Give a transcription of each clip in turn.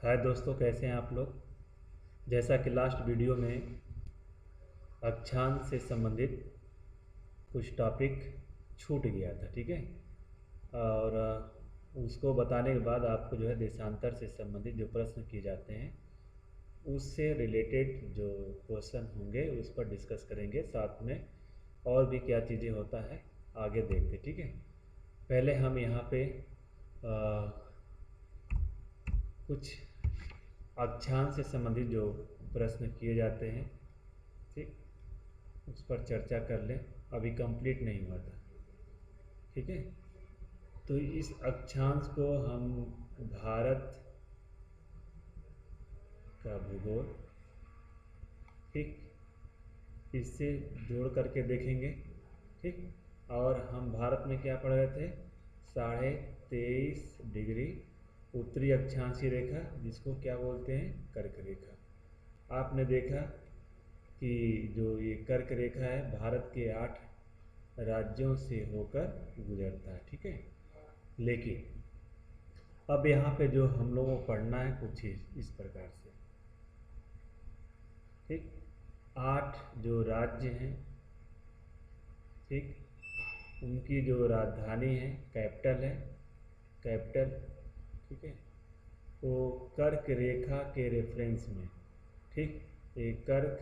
हाय दोस्तों, कैसे हैं आप लोग। जैसा कि लास्ट वीडियो में अक्षांश से संबंधित कुछ टॉपिक छूट गया था, ठीक है। और उसको बताने के बाद आपको जो है देशांतर से संबंधित जो प्रश्न किए जाते हैं उससे रिलेटेड जो क्वेश्चन होंगे उस पर डिस्कस करेंगे। साथ में और भी क्या चीज़ें होता है आगे देखते, ठीक है। पहले हम यहाँ पे कुछ अक्षांश से संबंधित जो प्रश्न किए जाते हैं, ठीक, उस पर चर्चा कर लें। अभी कंप्लीट नहीं हुआ था, ठीक है। तो इस अक्षांश को हम भारत का भूगोल, ठीक, इससे जोड़ करके देखेंगे, ठीक। और हम भारत में क्या पढ़ रहे थे, 23.5 डिग्री उत्तरी अक्षांशीय रेखा, जिसको क्या बोलते हैं, कर्क रेखा। आपने देखा कि जो ये कर्क रेखा है भारत के 8 राज्यों से होकर गुजरता है, ठीक है। लेकिन अब यहाँ पे जो हम लोगों को पढ़ना है कुछ इस प्रकार से, ठीक। 8 जो राज्य हैं, ठीक, उनकी जो राजधानी है, कैपिटल है, कैपिटल, ठीक है, वो कर्क रेखा के रेफरेंस में, ठीक, ये कर्क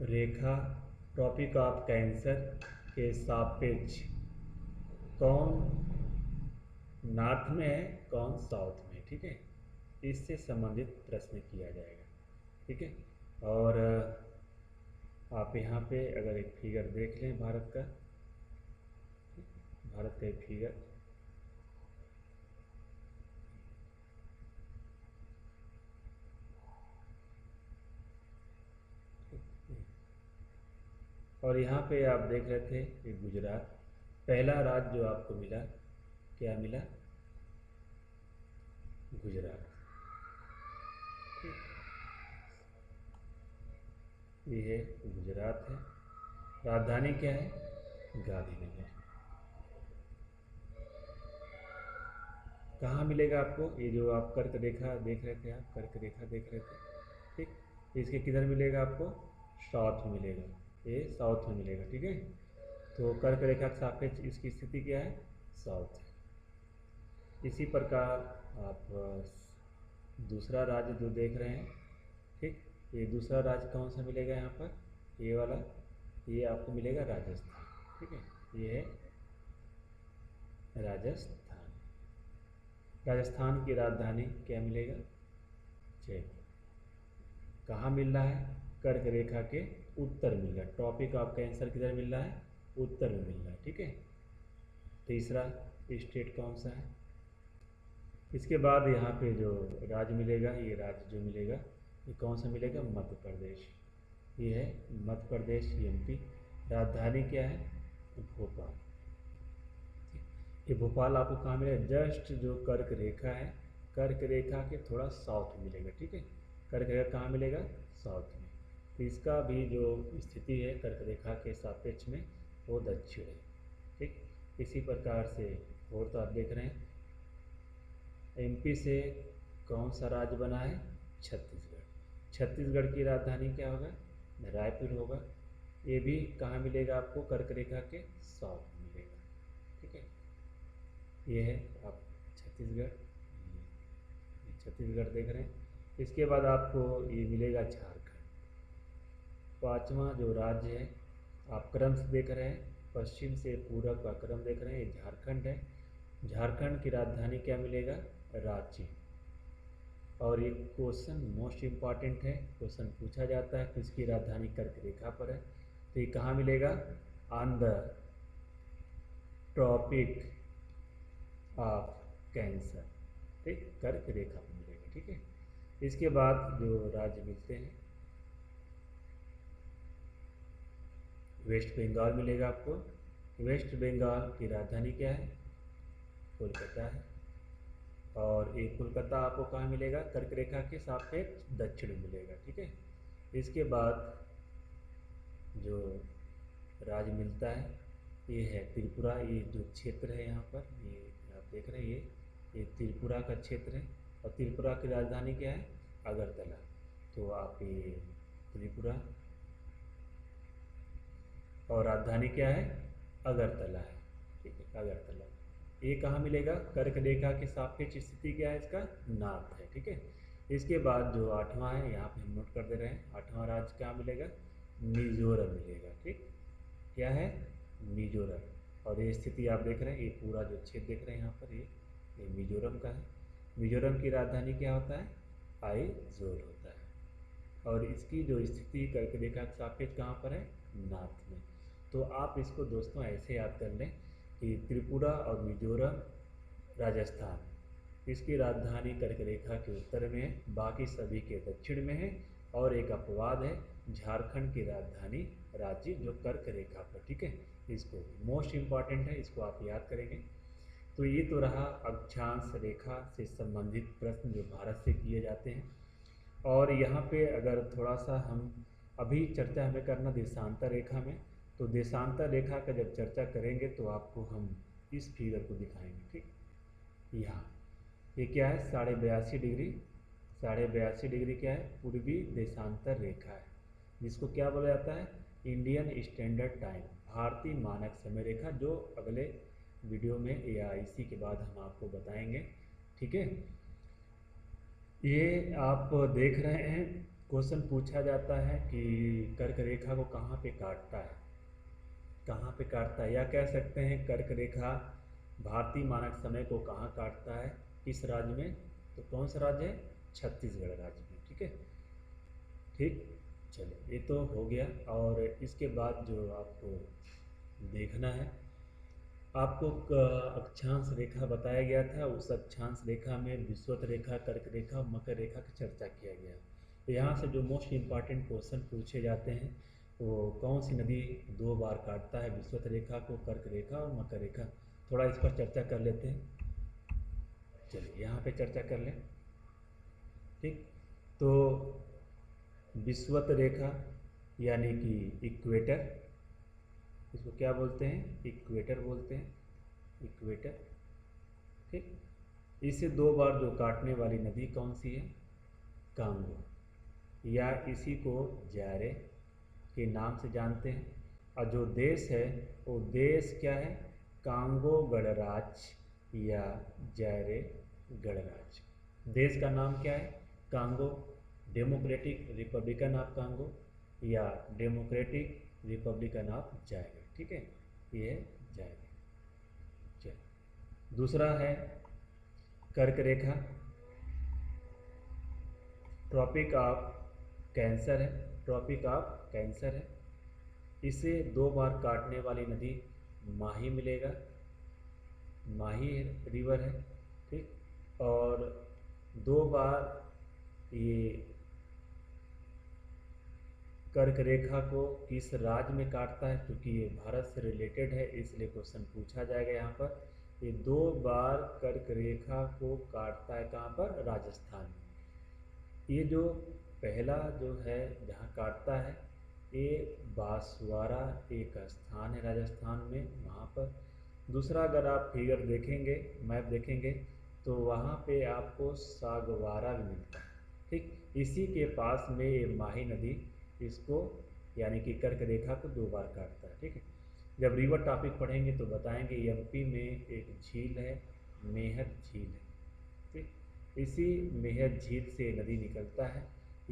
रेखा ट्रॉपिक ऑफ कैंसर के सापेक्ष कौन नॉर्थ में है, कौन साउथ में, ठीक है। इससे संबंधित प्रश्न किया जाएगा, ठीक है। और आप यहाँ पे अगर एक फिगर देख लें भारत का, भारत का एक फिगर, और यहाँ पे आप देख रहे थे कि गुजरात पहला राज्य जो आपको मिला, क्या मिला, गुजरात, ठीक। ये है गुजरात है, राजधानी क्या है, गांधीनगर। कहाँ मिलेगा आपको, ये जो आप कर्क रेखा देख रहे थे, आप कर्क रेखा देख रहे थे, ठीक। इसके किधर मिलेगा आपको, साउथ में मिलेगा, ये साउथ में मिलेगा, ठीक है। तो कर्क रेखा के सापेक्ष इसकी स्थिति क्या है, साउथ है। इसी प्रकार आप दूसरा राज्य जो देख रहे हैं, ठीक, ये दूसरा राज्य कौन सा मिलेगा यहाँ पर, ये वाला, ये आपको मिलेगा राजस्थान, ठीक है। ये है राजस्थान। राजस्थान की राजधानी क्या मिलेगा, जयपुर। कहाँ मिल रहा है, कर्क रेखा के उत्तर मिल रहा है, ट्रॉपिक ऑफ कैंसर किधर मिल रहा है, उत्तर में मिल रहा है, ठीक है। तीसरा स्टेट कौन सा है। इसके बाद यहाँ पे जो राज्य मिलेगा, ये राज्य जो मिलेगा ये कौन सा मिलेगा, मध्य प्रदेश। ये है मध्य प्रदेश, एमपी। राजधानी क्या है, भोपाल। ये भोपाल आपको कहाँ मिलेगा, जस्ट जो कर्क रेखा है, कर्क रेखा के थोड़ा साउथ मिलेगा, ठीक है। कर्क रेखा कहाँ मिलेगा, साउथ में। तो इसका भी जो स्थिति है कर्क रेखा के सापेक्ष में वो दक्षिण है, ठीक। इसी प्रकार से और तो आप देख रहे हैं एमपी से कौन सा राज्य बना है, छत्तीसगढ़। छत्तीसगढ़ की राजधानी क्या होगा, रायपुर होगा। ये भी कहाँ मिलेगा आपको, कर्क रेखा के साउथ में मिलेगा, ठीक है। ये है आप छत्तीसगढ़, छत्तीसगढ़ देख रहे हैं। इसके बाद आपको ये मिलेगा झारखंड। पांचवा जो राज्य है, आप क्रम से देख रहे हैं, पश्चिम से पूरब का क्रम देख रहे हैं, ये झारखंड है। झारखंड की राजधानी क्या मिलेगा, रांची। और ये क्वेश्चन मोस्ट इम्पॉर्टेंट है, क्वेश्चन पूछा जाता है किसकी राजधानी कर्क रेखा पर है, तो ये कहाँ मिलेगा, on the Tropic of Cancer, ठीक, कर्क रेखा पर मिलेगा, ठीक है। इसके बाद जो राज्य मिलते हैं, वेस्ट बंगाल मिलेगा आपको। वेस्ट बंगाल की राजधानी क्या है, कोलकाता है। और ये कोलकाता आपको कहाँ मिलेगा, कर्क रेखा के सापेक्ष दक्षिण में मिलेगा, ठीक है। इसके बाद जो राज्य मिलता है ये है त्रिपुरा। ये जो क्षेत्र है यहाँ पर, ये आप देख रहे हैं, ये ये त्रिपुरा का क्षेत्र है और त्रिपुरा की राजधानी क्या है, अगरतला। तो आप ये त्रिपुरा और राजधानी क्या है, अगरतला है, ठीक है, अगरतला। ये कहाँ मिलेगा, कर्क रेखा के सापेक्ष स्थिति क्या है इसका, नॉर्थ है, ठीक है। इसके बाद जो 8वां है, यहाँ पे हम नोट कर दे रहे हैं, 8वां राज्य क्या मिलेगा, मिजोरम मिलेगा, ठीक। क्या है, मिजोरम। और ये स्थिति आप देख रहे हैं, ये पूरा जो क्षेत्र देख रहे हैं यहाँ पर, ये मिजोरम का है। मिजोरम की राजधानी क्या होता है, आइजोल होता है। और इसकी जो स्थिति कर्क रेखा के सापेक्ष कहाँ पर है, नॉर्थ में। तो आप इसको दोस्तों ऐसे याद कर लें कि त्रिपुरा और मिजोरम, राजस्थान, इसकी राजधानी कर्क रेखा के उत्तर में है, बाकी सभी के दक्षिण में है। और एक अपवाद है, झारखंड की राजधानी रांची जो कर्क रेखा पर, ठीक है। इसको मोस्ट इम्पॉर्टेंट है, इसको आप याद करेंगे। तो ये तो रहा अक्षांश रेखा से संबंधित प्रश्न जो भारत से किए जाते हैं। और यहाँ पे अगर थोड़ा सा हम अभी चर्चा हमें करना देशांतर रेखा में, तो देशांतर रेखा का जब चर्चा करेंगे तो आपको हम इस फिगर को दिखाएंगे, ठीक। यहाँ ये क्या है, 82.5 डिग्री, 82.5 डिग्री क्या है, पूर्वी देशांतर रेखा है, जिसको क्या बोला जाता है, इंडियन स्टैंडर्ड टाइम, भारतीय मानक समय रेखा, जो अगले वीडियो में या इसी के बाद हम आपको बताएंगे, ठीक है। ये आप देख रहे हैं, क्वेश्चन पूछा जाता है कि कर्क रेखा को कहाँ पे काटता है, कहाँ पे काटता है, या कह सकते हैं कर्क रेखा भारतीय मानक समय को कहाँ काटता है, किस राज्य में, तो कौन सा राज्य है, छत्तीसगढ़ राज्य में, ठीक है, ठीक। चलो ये तो हो गया। और इसके बाद जो आपको देखना है, आपको अक्षांश रेखा बताया गया था, उस अक्षांश रेखा में विषुवत रेखा, कर्क रेखा, मकर रेखा की चर्चा किया गया। तो यहाँ से जो मोस्ट इम्पॉर्टेंट क्वेश्चन पूछे जाते हैं, वो कौन सी नदी 2 बार काटता है विषुवत रेखा को, कर्क रेखा और मकर रेखा, थोड़ा इस पर चर्चा कर लेते हैं। चलिए यहाँ पे चर्चा कर लें, ठीक। तो विषुवत रेखा यानी कि इक्वेटर, इसको क्या बोलते हैं, इक्वेटर बोलते हैं, इक्वेटर, ठीक। इसे 2 बार जो काटने वाली नदी कौन सी है, कांगो, या इसी को जायरे के नाम से जानते हैं। और जो देश है वो देश क्या है, कांगो गणराज्य या जायरे गणराज्य। देश का नाम क्या है, Congo democratic Republican of Congo या डेमोक्रेटिक रिपब्लिकन ऑफ जायरे, ठीक है, ये है जायरे। चलिए दूसरा है कर्क रेखा, ट्रॉपिक ऑफ कैंसर है, ट्रॉपिक ऑफ कैंसर है। इसे 2 बार काटने वाली नदी माही मिलेगा, माही रिवर है, ठीक। और 2 बार ये कर्क रेखा को किस राज्य में काटता है, क्योंकि ये भारत से रिलेटेड है इसलिए क्वेश्चन पूछा जाएगा यहाँ पर। ये 2 बार कर्क रेखा को काटता है कहाँ पर, राजस्थान में। ये जो पहला जो है जहाँ काटता है, ये बांसवाड़ा एक स्थान है राजस्थान में, वहाँ पर। दूसरा अगर आप फिगर देखेंगे, मैप देखेंगे, तो वहाँ पे आपको सागवाड़ा भी मिलता है, ठीक। इसी के पास में ये माही नदी इसको यानी कि कर्क रेखा को 2 बार काटता है, ठीक है। जब रिवर टॉपिक पढ़ेंगे तो बताएंगे, एमपी में एक झील है, मेहर झील है, ठीक। इसी मेहर झील से नदी निकलता है,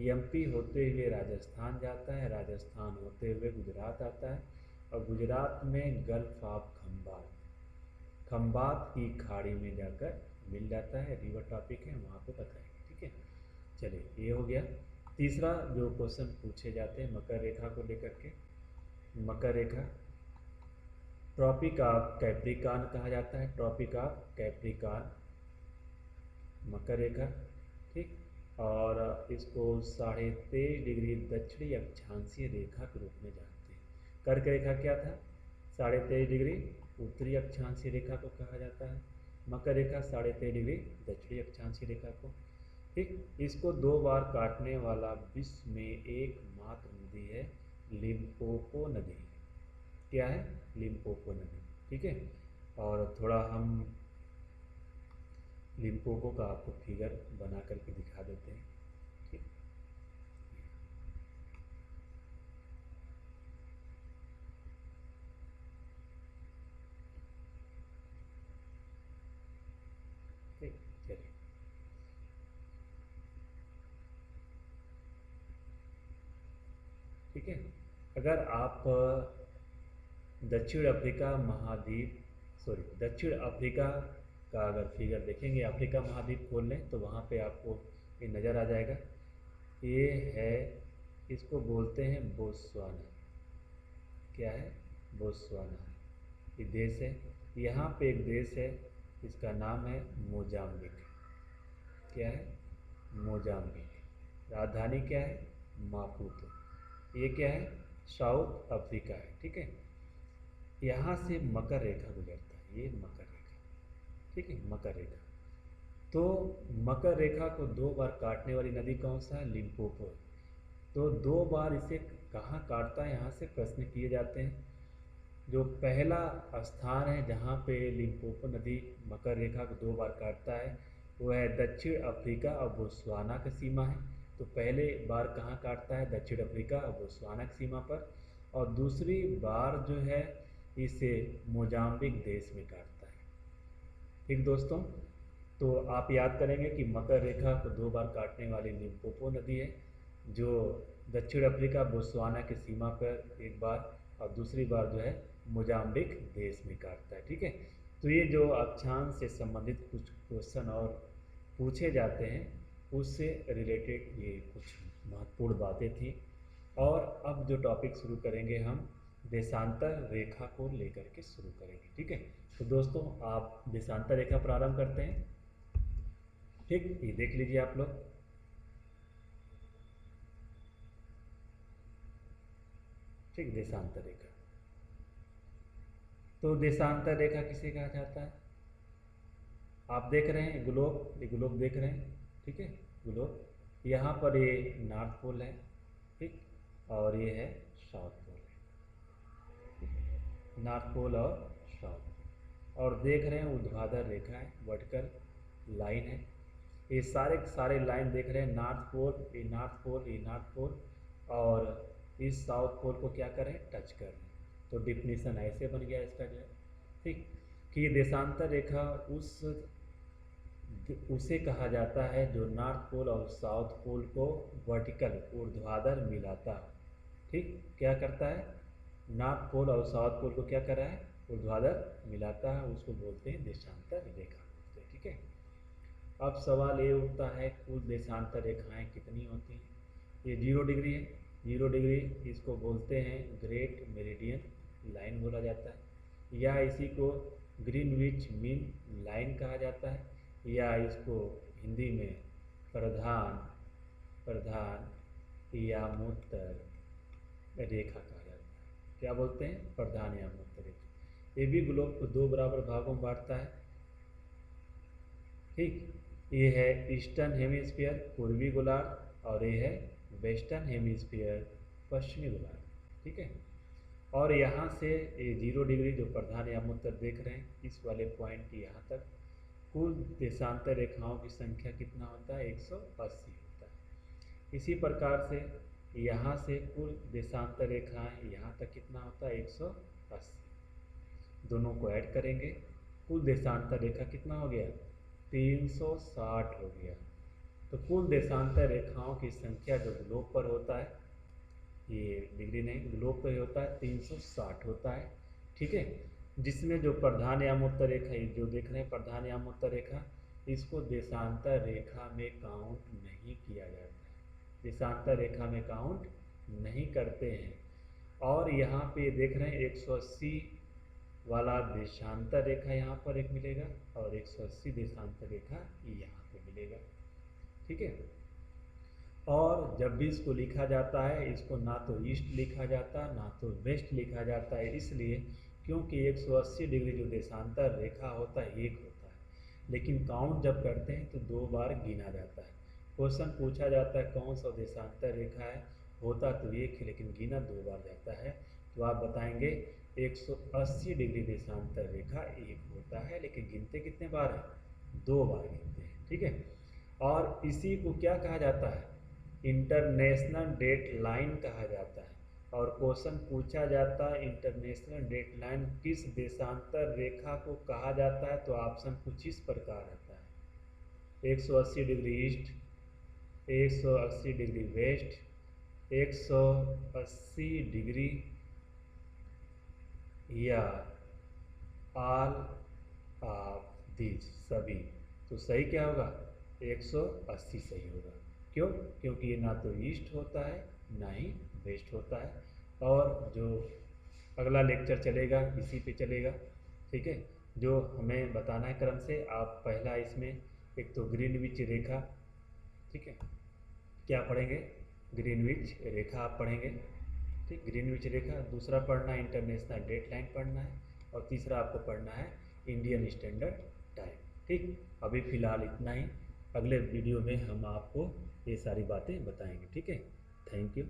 एमपी होते हुए राजस्थान जाता है, राजस्थान होते हुए गुजरात आता है, और गुजरात में गल्फ ऑफ खंबात, खंबात की खाड़ी में जाकर मिल जाता है। रिवर टॉपिक है, वहाँ पे बताएंगे, ठीक है। चलिए ये हो गया। तीसरा जो क्वेश्चन पूछे जाते हैं मकर रेखा को लेकर के, मकर रेखा ट्रॉपिक ऑफ कैप्रिकॉर्न कहा जाता है, ट्रॉपिक ऑफ कैप्रिकॉर्न मकर रेखा, ठीक। और इसको 23.5 डिग्री दक्षिणी अक्षांशीय रेखा के रूप में जानते हैं। कर्क रेखा क्या था, 23.5 डिग्री उत्तरी अक्षांशीय रेखा को कहा जाता है, मकर रेखा 23.5 डिग्री दक्षिणी अक्षांशीय रेखा को, ठीक। इसको 2 बार काटने वाला विश्व में एकमात्र नदी है लिम्पोपो नदी, क्या है, लिम्पोपो नदी, ठीक है। और थोड़ा हम लिम्पोपो का आपको फिगर बना करके दिखा देते हैं। ठीक ठीक चलिए। ठीक है, अगर आप दक्षिण अफ्रीका महाद्वीप दक्षिण अफ्रीका का अगर फिगर देखेंगे, अफ्रीका महाद्वीप खोल लें तो वहाँ पे आपको ये नज़र आ जाएगा। ये है, इसको बोलते हैं बोत्सवाना। क्या है? बोत्सवाना ये देश है। यहाँ पे एक देश है, इसका नाम है मोजाम्बिक। क्या है? मोजाम्बिक। राजधानी क्या है? मापुतो। ये क्या है? साउथ अफ्रीका है। ठीक है, यहाँ से मकर रेखा गुजरता है, ये मकर रेखा। ठीक है, मकर रेखा। तो मकर रेखा को दो बार काटने वाली नदी कौन सा है? लिम्पोपो है। तो दो बार इसे कहाँ काटता है, यहाँ से प्रश्न किए जाते हैं। जो पहला स्थान है जहाँ पे लिम्पोपो नदी मकर रेखा को दो बार काटता है, वो है दक्षिण अफ्रीका और बोत्सवाना की सीमा है। तो पहले बार कहाँ काटता है? दक्षिण अफ्रीका और बोत्सवाना की सीमा पर। और दूसरी बार जो है इसे मोजाम्बिक देश में काटता है। ठीक दोस्तों, तो आप याद करेंगे कि मकर रेखा को दो बार काटने वाली लिम्पोपो नदी है, जो दक्षिण अफ्रीका बोत्सवाना की सीमा पर एक बार और दूसरी बार जो है मोजाम्बिक देश में काटता है। ठीक है, तो ये जो अक्षांश से संबंधित कुछ क्वेश्चन और पूछे जाते हैं, उससे रिलेटेड ये कुछ महत्वपूर्ण बातें थी। और अब जो टॉपिक शुरू करेंगे हम देशांतर रेखा को लेकर के शुरू करेंगे। ठीक है, तो दोस्तों आप देशांतर रेखा प्रारंभ करते हैं। ठीक, ये देख लीजिए आप लोग। ठीक, देशांतर रेखा। तो देशांतर रेखा किसे कहा जाता है? आप देख रहे हैं ग्लोब, ये ग्लोब देख रहे हैं। ठीक है, ग्लोब, यहाँ पर ये नॉर्थ पोल है। ठीक, और ये है साउथ पोल है। नॉर्थ पोल और साउथ, और देख रहे हैं ऊर्ध्वाधर रेखा है, वर्टिकल लाइन है। ये सारे सारे लाइन देख रहे हैं, नॉर्थ पोल, ये नॉर्थ पोल, ये नॉर्थ पोल, और इस साउथ पोल को क्या करें? टच कर रहे हैं। तो डिफिनीशन ऐसे बन गया इसका जो है। ठीक, कि ये देशांतर रेखा उसे कहा जाता है जो नॉर्थ पोल और साउथ पोल को वर्टिकल ऊर्ध्वाधर मिलाता है। ठीक, क्या करता है? नॉर्थ पोल और साउथ पोल को क्या कर रहा है? ऊर्ध्वाधर मिलाता है, उसको बोलते हैं देशांतर रेखा बोलते हैं। ठीक है, अब सवाल ये उठता है कुल देशांतर रेखाएं कितनी होती हैं? ये 0 डिग्री है। 0 डिग्री इसको बोलते हैं ग्रेट मेरिडियन लाइन बोला जाता है, या इसी को ग्रीनविच मीन लाइन कहा जाता है, या इसको हिंदी में प्रधान यामोत्तर रेखा कहा जाता है। क्या बोलते हैं? प्रधान यामोत्तर रेखा। ये भी ग्लोब को दो बराबर भागों में बांटता है। ठीक, ये है ईस्टर्न हेमिस्फीयर पूर्वी गोलार्ध, और ये है वेस्टर्न हेमिस्फीयर पश्चिमी गोलार्ध। ठीक है, और यहाँ से ये 0 डिग्री जो प्रधान यामोत्तर देख रहे हैं, इस वाले पॉइंट की यहाँ तक कुल देशांतर रेखाओं की संख्या कितना होता है? 180 होता है। इसी प्रकार से यहाँ से कुल देशांतर रेखाएं यहाँ तक कितना होता है? 180। दोनों को ऐड करेंगे, कुल देशांतर रेखा कितना हो गया? 360 हो गया। तो कुल देशांतर रेखाओं की संख्या जो ग्लोब पर होता है, ये डिग्री नहीं, ग्लोब पर होता है 360 होता है। ठीक है, जिसमें जो प्रधान यामोत्तर रेखा, ये जो देख रहे हैं प्रधान यामोत्तर रेखा, इसको देशांतर रेखा में काउंट नहीं किया जाता है, देशांतर रेखा में काउंट नहीं करते हैं। और यहाँ पे देख रहे हैं 180 वाला देशांतर रेखा यहाँ पर एक मिलेगा, और 180 देशांतर रेखा यहाँ पे मिलेगा। ठीक है, और जब भी इसको लिखा जाता है, इसको ना तो ईस्ट लिखा जाता है ना तो वेस्ट लिखा जाता है, इसलिए क्योंकि 180 डिग्री जो देशांतर रेखा होता है एक होता है, लेकिन काउंट जब करते हैं तो दो बार गिना जाता है। क्वेश्चन पूछा जाता है कौन सा देशांतर रेखा है, होता तो एक है लेकिन गिना दो बार जाता है, तो आप बताएंगे 180 डिग्री देशांतर रेखा एक होता है, लेकिन गिनते कितने बार है? 2 बार गिनते हैं, ठीक है। और इसी को क्या कहा जाता है, इंटरनेशनल डेट लाइन कहा जाता है। और क्वेश्चन पूछा जाता है इंटरनेशनल डेट लाइन किस देशांतर रेखा को कहा जाता है, तो ऑप्शन कुछ इस प्रकार आता है, 180 degree east, 180 degree west, 180 degree, या ऑल ऑफ दीज, सभी। तो सही क्या होगा, 180 सही होगा। क्यों, क्योंकि ये ना तो ईस्ट होता है ना ही वेस्ट होता है। और जो अगला लेक्चर चलेगा इसी पे चलेगा, ठीक है। जो हमें बताना है क्रम से, आप पहला इसमें एक तो ग्रीनविच रेखा, ठीक है, क्या पढ़ेंगे, ग्रीनविच रेखा आप पढ़ेंगे, ठीक, ग्रीनविच रेखा। दूसरा पढ़ना है इंटरनेशनल डेट लाइन पढ़ना है, और तीसरा आपको पढ़ना है इंडियन स्टैंडर्ड टाइम, ठीक। अभी फ़िलहाल इतना ही, अगले वीडियो में हम आपको ये सारी बातें बताएंगे, ठीक है। Thank you.